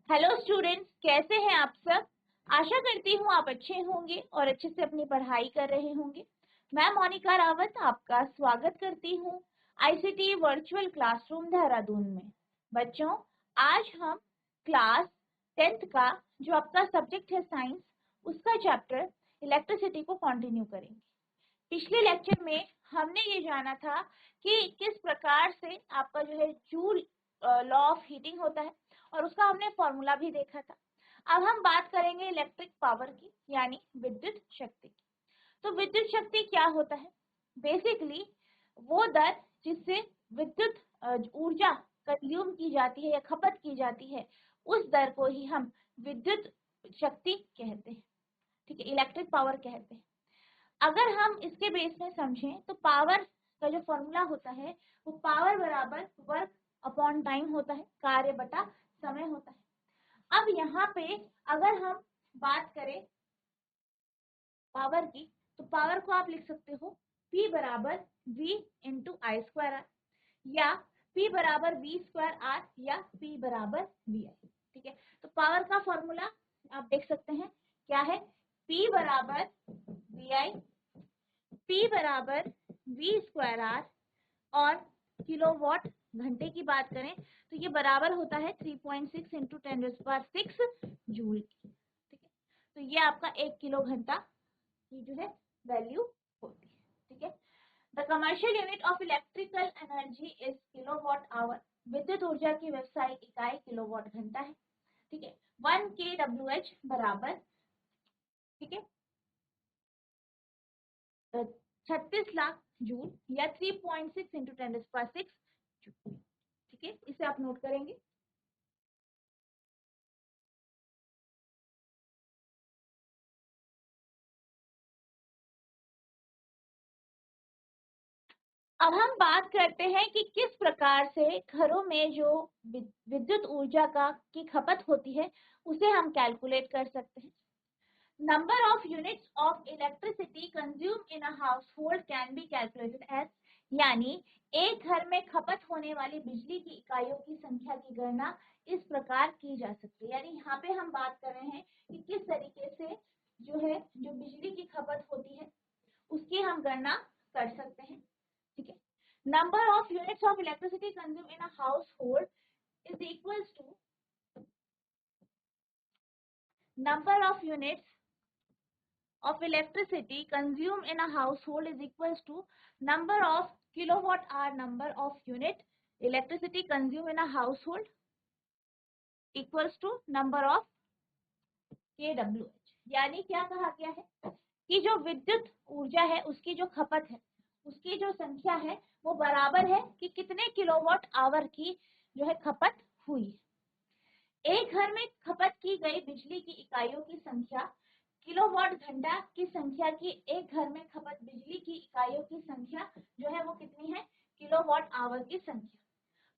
Hello students, कैसे हैं आप सब। आशा करती हूँ आप अच्छे होंगे और अच्छे से अपनी पढ़ाई कर रहे होंगे। मैं मोनिका रावत आपका स्वागत करती हूँ आईसीटी वर्चुअल क्लासरूम देहरादून में। बच्चों, आज हम क्लास 10th का जो आपका सब्जेक्ट है साइंस, उसका चैप्टर इलेक्ट्रिसिटी को कंटिन्यू करेंगे। पिछले लेक्चर में हमने ये जाना था कि किस प्रकार से आपका जो है जूल लॉ ऑफ हीटिंग होता है और उसका हमने फॉर्मूला भी देखा था। अब हम बात करेंगे इलेक्ट्रिक पावर की, यानी विद्युत शक्ति की। तो विद्युत शक्ति क्या होता है? बेसिकली वो दर जिससे विद्युत ऊर्जा कंज्यूम की जाती है या खपत की जाती है, उस दर को ही हम विद्युत शक्ति कहते हैं। ठीक है, इलेक्ट्रिक पावर कहते हैं। अगर हम इसके बेस में समझें तो पावर का जो फॉर्मूला होता है वो पावर बराबर वर्क अपॉन टाइम होता है, कार्य बटा समय होता है। अब यहाँ पे अगर हम बात करें पावर की, तो पावर को आप लिख सकते हो P बराबर V into I square R, या P बराबर V स्क्वायर आर, या P बराबर VI। ठीक है, तो पावर का फॉर्मूला आप देख सकते हैं क्या है। P बराबर VI, P बराबर V स्क्वायर आर, और किलोवाट घंटे की बात करें तो ये बराबर होता है 3.6 इंटू 10⁶ जूल। ठीक है, तो ये आपका 1 किलो घंटा की जो है वैल्यू होती है। ठीक है, the commercial unit of electrical energy is kilowatt hour. विद्युत ऊर्जा की व्यवसायिक इकाई किलोवाट घंटा है। ठीक है, 1 kWh बराबर, ठीक है, 36 लाख जूल, या 3.6 इंटू 10⁶ जूल। ठीक है, इसे आप नोट करेंगे। अब हम बात करते हैं कि किस प्रकार से घरों में जो विद्युत ऊर्जा की खपत होती है उसे हम कैलकुलेट कर सकते हैं। Number of units of electricity consume in a household can be calculated as, यानी एक घर में खपत होने वाली बिजली की इकाइयों की संख्या की गणना इस प्रकार की जा सकती है। यानी यहाँ पे हम बात कर रहे हैं कि किस तरीके से जो बिजली की खपत होती है उसकी हम गणना कर सकते हैं। ठीक है, number of units of electricity consume in a household is equals to number of units of electricity consumed in a household is equals to number of kilowatt hour number of unit electricity consumed in a household equals to number of kWh। यानी क्या कहा गया है कि जो विद्युत ऊर्जा है उसकी जो खपत है उसकी जो संख्या है वो बराबर है कि कितने किलोवाट आवर की जो है खपत हुई। एक घर में खपत की गई बिजली की इकाइयों की संख्या किलोवाट घंटा की संख्या की एक घर में खपत बिजली की इकाइयों की संख्या जो है वो कितनी है, किलोवाट आवर की संख्या।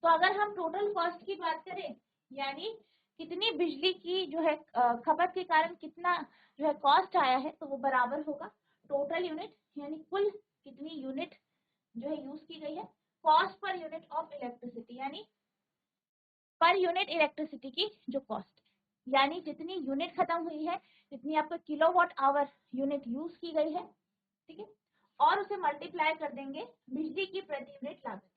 तो अगर हम टोटल कॉस्ट की बात करें, यानी कितनी बिजली की जो है खपत के कारण कितना जो है कॉस्ट आया है, तो वो बराबर होगा टोटल यूनिट, यानी कुल कितनी यूनिट जो है यूज की गई है, cost per unit of electricity, यानी पर यूनिट इलेक्ट्रिसिटी की जो कॉस्ट, यानी जितनी यूनिट खत्म हुई है जितनी आपका किलोवाट आवर यूनिट यूज की गई है। ठीक है, और उसे मल्टीप्लाई कर देंगे बिजली की प्रति यूनिट लागत।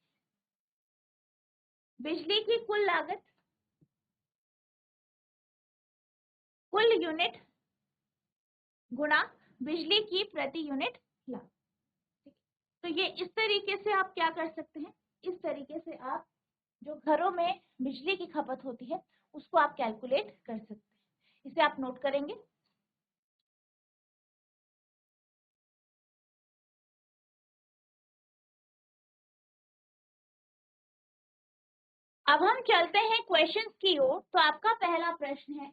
बिजली की कुल लागत कुल यूनिट गुणा बिजली की प्रति यूनिट लागत। तो ये इस तरीके से आप क्या कर सकते हैं, इस तरीके से आप जो घरों में बिजली की खपत होती है उसको आप कैलकुलेट कर सकते हैं। इसे आप नोट करेंगे। अब हम चलते हैं क्वेश्चंस की ओर। तो आपका पहला प्रश्न है,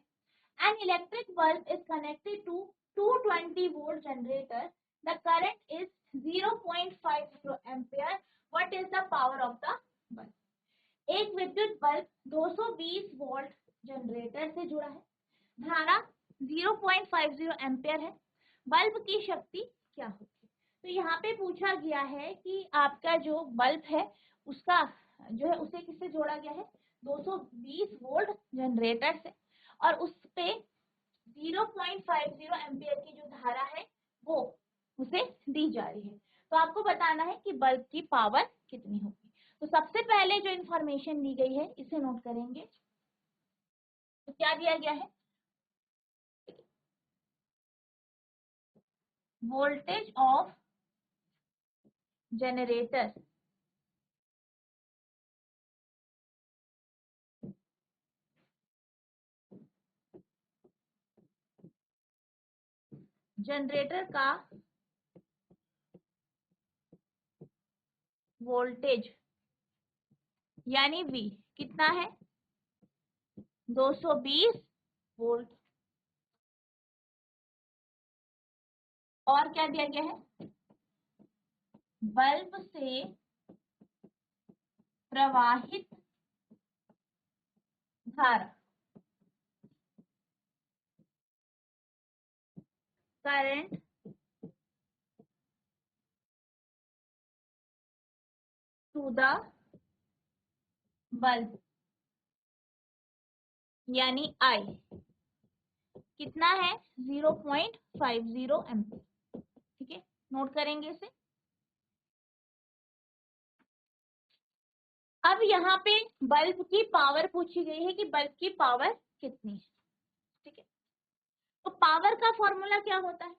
an electric bulb is connected to 220 volt generator, the current is 0.50 ampere, what is the power of the bulb. एक विद्युत बल्ब 220 वोल्ट जनरेटर से जुड़ा है, धारा 0.50 एम्पियर है, बल्ब की शक्ति क्या होगी। तो यहाँ पे पूछा गया है कि आपका जो बल्ब है उसका जो है उसे किससे जोड़ा गया है, 220 वोल्ट जनरेटर से, और उस पे 0.50 एम्पियर की जो धारा है वो उसे दी जा रही है। तो आपको बताना है कि बल्ब की पावर कितनी होगी। तो सबसे पहले जो इंफॉर्मेशन दी गई है इसे नोट करेंगे। तो क्या दिया गया है, वोल्टेज ऑफ जनरेटर जनरेटर का वोल्टेज यानी V कितना है, 220 वोल्ट। और क्या दिया गया है, बल्ब से प्रवाहित धारा, करंट टू द बल्ब यानी I कितना है, 0.50 एम्पियर। ठीक है, नोट करेंगे इसे। अब यहाँ पे बल्ब की पावर पूछी गई है कि बल्ब की पावर कितनी है। ठीक है, तो पावर का फॉर्मूला क्या होता है,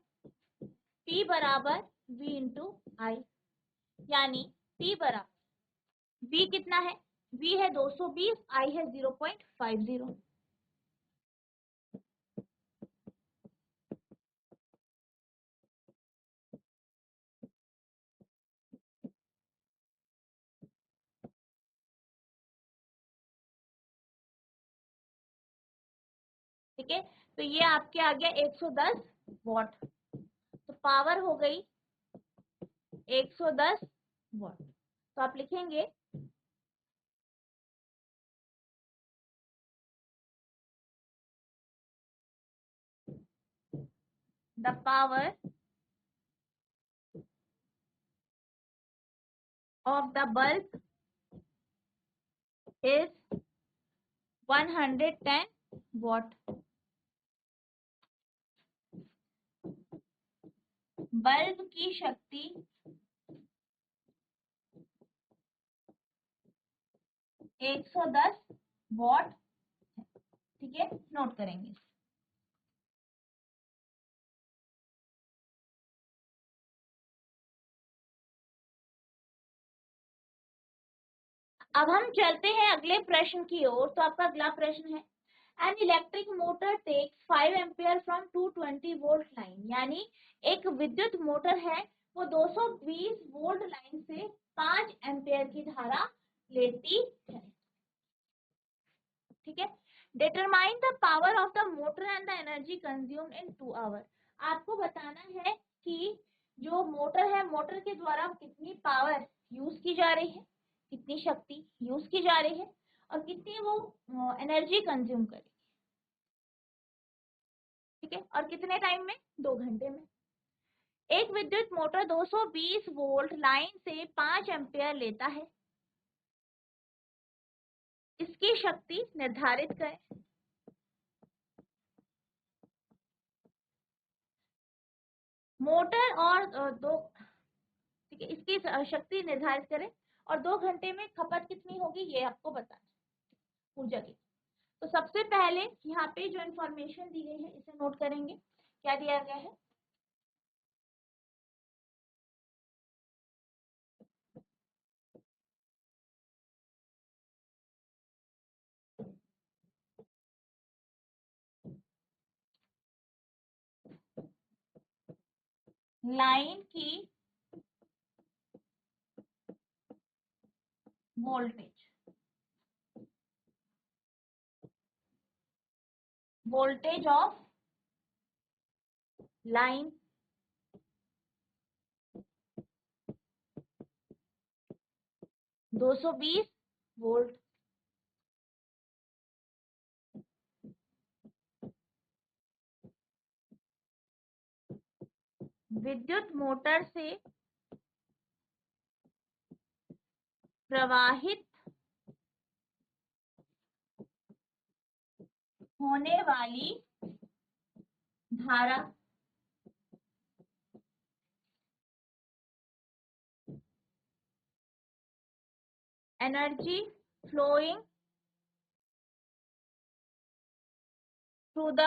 P बराबर V इंटू आई, यानी P बराबर V कितना है, V है 220, I है 0.50। ठीक है, तो ये आपके आ गया 110 वॉट। तो पावर हो गई 110 वॉट। तो आप लिखेंगे the power of the bulb is 110 what. Bulb की शक्ति 110 वॉट। ठीक है, नोट करेंगे। अब हम चलते हैं अगले प्रश्न की ओर। तो आपका अगला प्रश्न है, an electric motor takes 5 ampere from 220 volt line, यानी एक विद्युत मोटर है वो 220 वोल्ट लाइन से 5 एम्पियर की धारा लेती है। ठीक है, determine the power of the motor and the energy consumed in 2 hour. आपको बताना है कि जो मोटर है, मोटर के द्वारा कितनी पावर यूज की जा रही है, कितनी शक्ति यूज की जा रही है और कितनी वो एनर्जी कंज्यूम करेगी। ठीक है, और कितने टाइम में, 2 घंटे में। एक विद्युत मोटर 220 वोल्ट लाइन से 5 एम्पियर लेता है, इसकी शक्ति निर्धारित करें। मोटर और दो, ठीक है, इसकी शक्ति निर्धारित करें और 2 घंटे में खपत कितनी होगी ये आपको बताना है ऊर्जा की। तो सबसे पहले यहाँ पे जो इंफॉर्मेशन दी गई है इसे नोट करेंगे। क्या दिया गया है, लाइन की voltage, voltage of line 220 volt. विद्युत मोटर से प्रवाहित होने वाली धारा energy flowing through the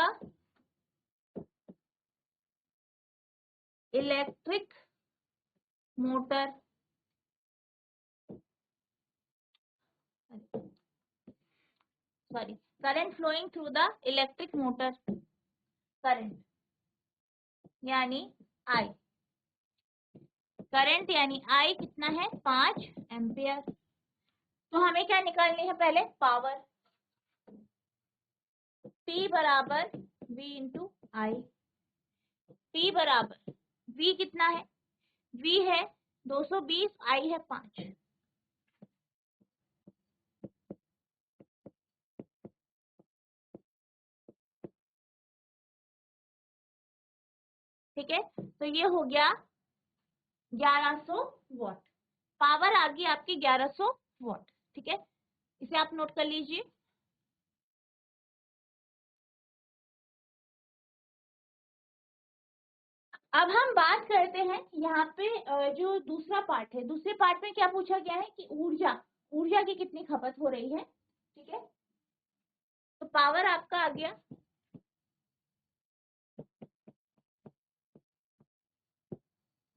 electric motor current flowing through the electric motor current यानी आई, करंट यानी आई कितना है 5 एम्पियर। तो हमें क्या निकालनी है पहले पावर, P बराबर V इंटू आई। P बराबर V कितना है, V है 220, आई है 5। ठीक है, तो ये हो गया 1100 वॉट। पावर आ गई आपकी 1100 वॉट। ठीक है, इसे आप नोट कर लीजिए। अब हम बात करते हैं यहाँ पे जो दूसरा पार्ट है, दूसरे पार्ट में क्या पूछा गया है कि ऊर्जा, ऊर्जा की कितनी खपत हो रही है। ठीक है, तो पावर आपका आ गया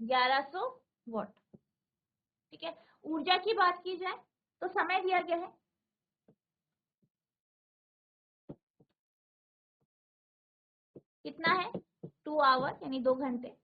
1100 वॉट। ठीक है, ऊर्जा की बात की जाए तो समय दिया गया है कितना है 2 आवर यानी 2 घंटे।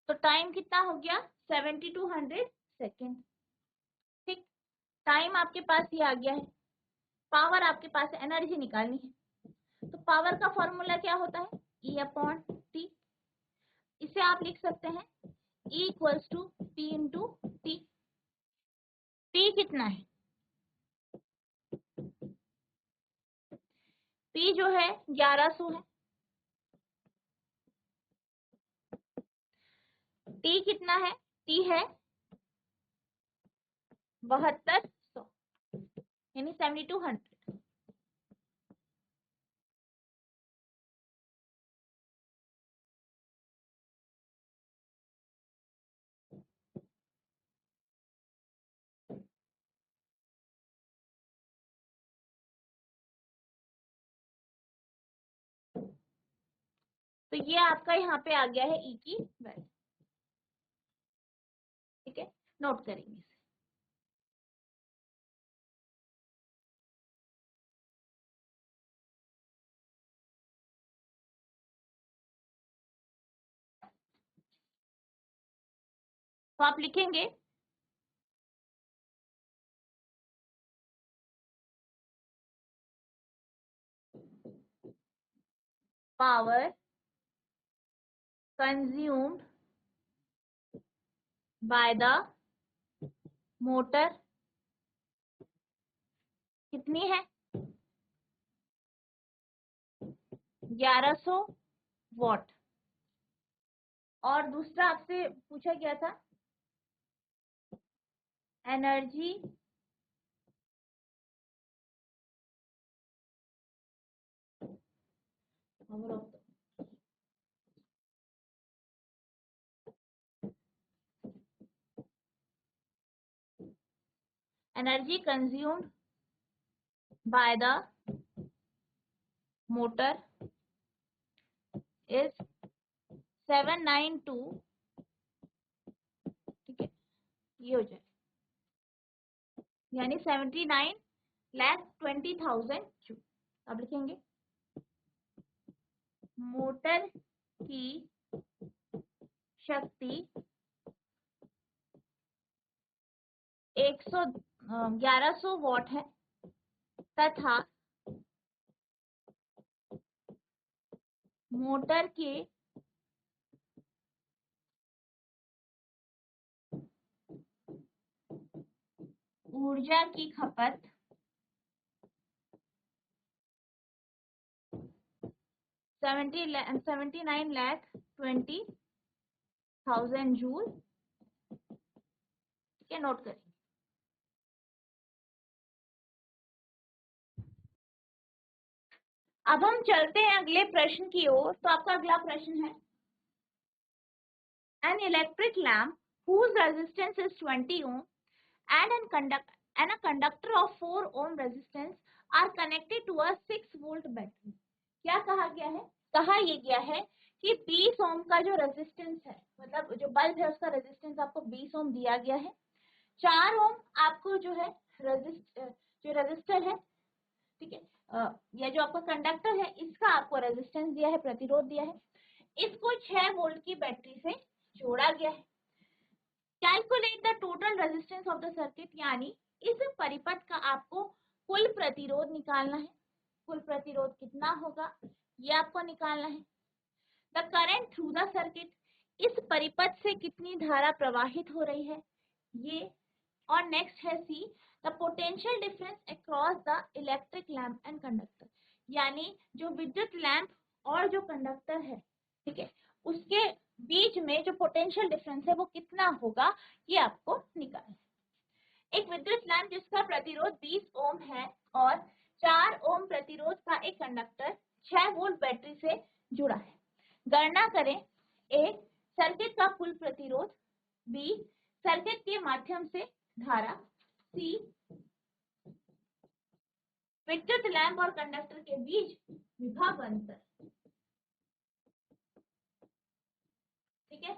तो टाइम कितना हो गया 7200 सेकेंड। ठीक, टाइम आपके पास ये आ गया है, पावर आपके पास एनर्जी निकालनी है। तो पावर का फॉर्मूला क्या होता है E अपॉन टी। इसे आप लिख सकते हैं E equals to P into T. P कितना है, P जो है 1100 है। T कितना है, T है 7200 यानी 7200। तो ये आपका यहाँ पे आ गया है E की वैल्यू। ठीक है, नोट करेंगे इसे। तो आप लिखेंगे power consumed by the motor कितनी है 1100 वॉट। और दूसरा आपसे पूछा गया था energy energy consumed by the motor is 792। ठीक है, ये हो जाए यानी 79,20,000 जूल। अब लिखेंगे मोटर की शक्ति 1100 वॉट है तथा मोटर के ऊर्जा की खपत 79,20,000 जूल। ठीक है, नोट करें। अब हम चलते हैं अगले प्रश्न की ओर। तो आपका अगला प्रश्न है, an electric lamp whose resistance is 20 ohm and a conductor of 4 ohm resistance are connected to a 6 volt battery। क्या कहा गया है? कहा ये गया है कि 20 ओम का जो रेजिस्टेंस है, मतलब जो बल्ब है उसका रेजिस्टेंस आपको 20 ओम दिया गया है। 4 ओम आपको जो है जो रेजिस्टर है, ठीक है, या जो आपका कंडक्टर है, इसका आपको रेजिस्टेंस दिया है, प्रतिरोध दिया है। इसको 6 वोल्ट की बैटरी से जोड़ा गया है। Calculate the total resistance of the circuit, यानी इस परिपथ का आपको कुल प्रतिरोध निकालना है। कुल प्रतिरोध कितना होगा ये आपको निकालना है। The current through the circuit, इस परिपथ से कितनी धारा प्रवाहित हो रही है ये। और नेक्स्ट है C, the potential difference across the electric lamp and conductor, यानी जो विद्युत लैंप और जो कंडक्टर है, ठीक है, उसके बीच में जो पोटेंशियल डिफरेंस है वो कितना होगा ये आपको निकालना है। एक विद्युत लैंप जिसका प्रतिरोध 20 ओम है और 4 ओम प्रतिरोध का एक कंडक्टर 6 वोल्ट बैटरी से जुड़ा है। गणना करें, ए सर्किट का कुल प्रतिरोध, बी सर्किट के माध्यम से धारा, सी विद्युत लैंप और कंडक्टर के बीच विभव अंतर। ठीक है,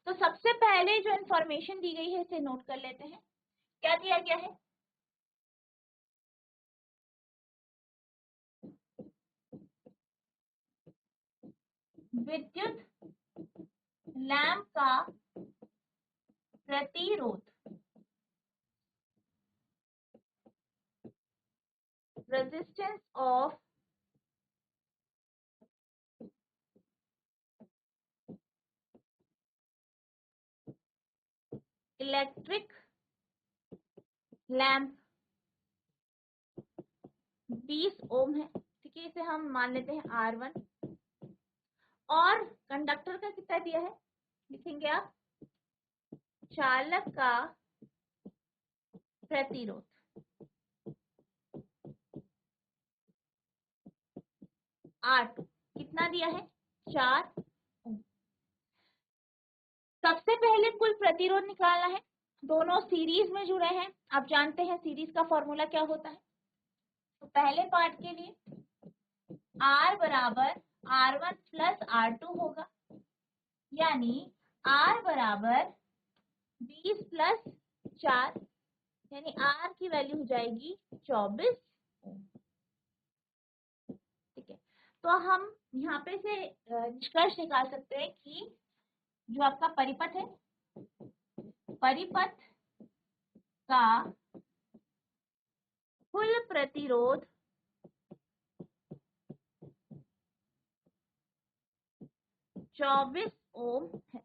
तो सबसे पहले जो इंफॉर्मेशन दी गई है इसे नोट कर लेते हैं। क्या दिया गया है? विद्युत लैंप का प्रतिरोध, रेजिस्टेंस ऑफ इलेक्ट्रिक लैंप 20 ओम है। ठीक है, इसे हम मान लेते हैं R1। और कंडक्टर का कितना दिया है, लिखेंगे आप चालक का प्रतिरोध R2 कितना दिया है, 4 ओम। सबसे पहले कुल प्रतिरोध निकालना है। दोनों सीरीज में जुड़े हैं, आप जानते हैं सीरीज का फॉर्मूला क्या होता है। तो पहले पार्ट के लिए R बराबर R1 प्लस R2 होगा, यानी R बराबर 20 प्लस 4, यानी R की वैल्यू हो जाएगी 24 ओम। ठीक है, तो हम यहाँ पे से निष्कर्ष निकाल सकते हैं कि जो आपका परिपथ है, परिपथ का कुल प्रतिरोध 24 ओम है।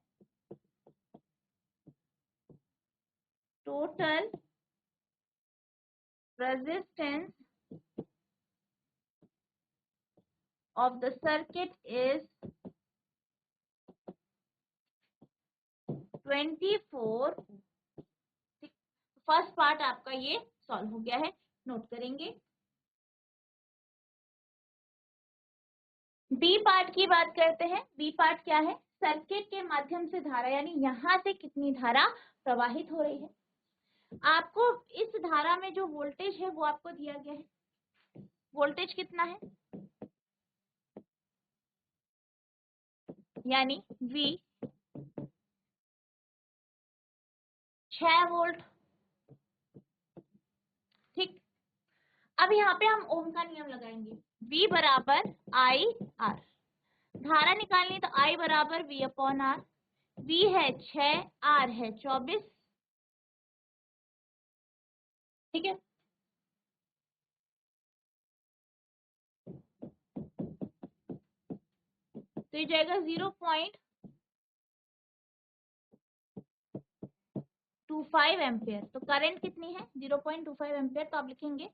Total resistance of the circuit is 24। First part आपका ये सॉल्व हो गया है, नोट करेंगे। बी पार्ट की बात करते हैं। बी पार्ट क्या है, सर्किट के माध्यम से धारा, यानी यहाँ से कितनी धारा प्रवाहित हो रही है। आपको इस धारा में जो वोल्टेज है वो आपको दिया गया है। वोल्टेज कितना है, यानी V 6 वोल्ट। ठीक, अब यहाँ पे हम ओम का नियम लगाएंगे। V बराबर I R, धारा निकालनी तो I बराबर V अपॉन R। V है 6, R है 24। ठीक है, तो ये जाएगा 0.2 0.25 एम्पियर। तो करंट कितनी है? 0.25 एम्पियर। तो आप लिखेंगे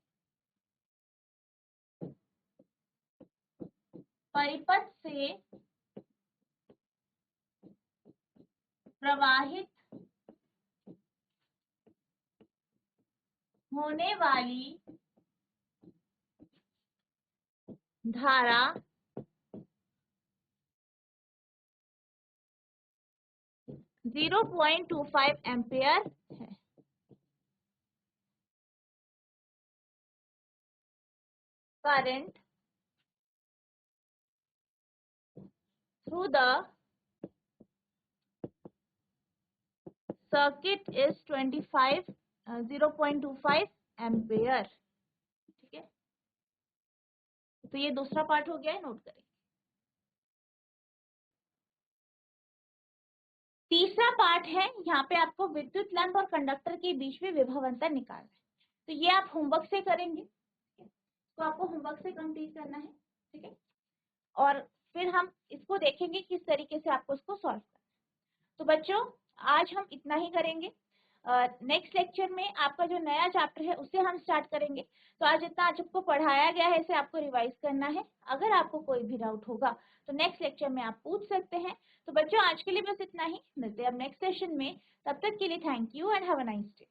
परिपथ से प्रवाहित होने वाली धारा 0.25 एम्पियर है। Current through the circuit is 0.25 ampere. ठीक है, तो ये दूसरा पार्ट हो गया है, नोट करें। तीसरा पार्ट है, यहाँ पे आपको विद्युत लैंप और कंडक्टर के बीच में विभव अंतर निकालना है। तो ये आप होमवर्क से करेंगे, तो आपको होमवर्क से कंप्लीट करना है। ठीक है, और फिर हम इसको देखेंगे किस तरीके से आपको इसको सॉल्व करना है। तो बच्चों, आज हम इतना ही करेंगे। नेक्स्ट लेक्चर में आपका जो नया चैप्टर है उससे हम स्टार्ट करेंगे। तो आज इतना आज आपको पढ़ाया गया है, इसे आपको रिवाइज करना है। अगर आपको कोई भी डाउट होगा तो नेक्स्ट लेक्चर में आप पूछ सकते हैं। तो बच्चों, आज के लिए बस इतना ही, मिलते हैं अब नेक्स्ट सेशन में। तब तक के लिए thank you and have a nice day.